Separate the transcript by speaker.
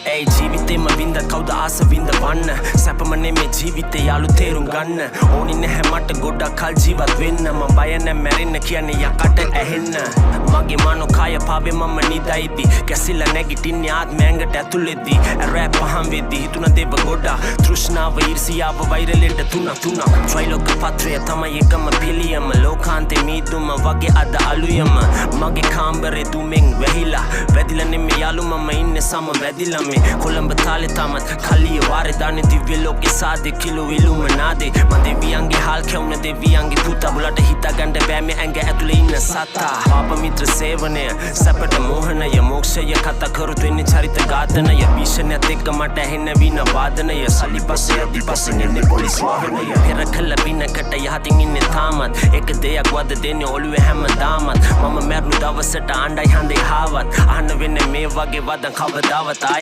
Speaker 1: Ei ජීවිතේම වින්ද කවුද ආස වින්ද වන්න සැපම නෙමේ ජීවිතේ යාළු තේරුම් ගන්න ඕනි නැහැ මට ගොඩක් කල් ජීවත් වෙන්න මම බය නැ මැරෙන්න කියන්නේ යකට ඇහෙන්න මගේ මනෝ කය පාවේ මම නිදයිති කැසිලා නැගිටින්නේ ආත්මය ඇඟට ඇතුළෙද්දී රැප් පහම් වෙද්දී හිතුණ දේව ගොඩක් තෘෂ්ණාව ඊර්ෂියාව වෛරලෙට තුනක් ත්‍රිලෝක පත්‍රය තමයි එකම පිළියම ලෝකාන්තේ මීදුම වගේ අද අලුයම මගේ කාමරේ දුමෙන් වැහිලා වැදිලා නෙමේ යාළු මම ඉන්නේ සම වැදිලා මේ කොළඹ තාලේ තමත් කලිය වාරේ දාන්නේ දිව්‍ය ලෝකේ සාදේ කිලෝ ඉලුමනාදේ මම දෙවියන්ගේ හාල් කැවුන දෙවියන්ගේ පුතා බුලට හිතාගන්න බෑ මේ ඇඟ ඇතුලේ ඉන්න සතා පාප මිත්‍ර සේවනය සැපට මෝහනය මොක්ෂය කතා කරුත් වෙන්නේ චරිත ඝාතනය භීෂණයත් එක්ක මට ඇහෙන වින වාදනය සල්ලි පස්සේ අදිපස්සේ නෙන්නේ පොලිස් වාහනය පෙර කළ පිනකට යහතින් ඉන්නේ තාමත් එක දෙයක් වද දෙන්නේ ඔළුවේ හැමදාමත් මම මැරුණු දවසට අඬයි හඳේ හාවත් අහන්න වෙන්නේ මේ වගේ වදන් කවදාවත්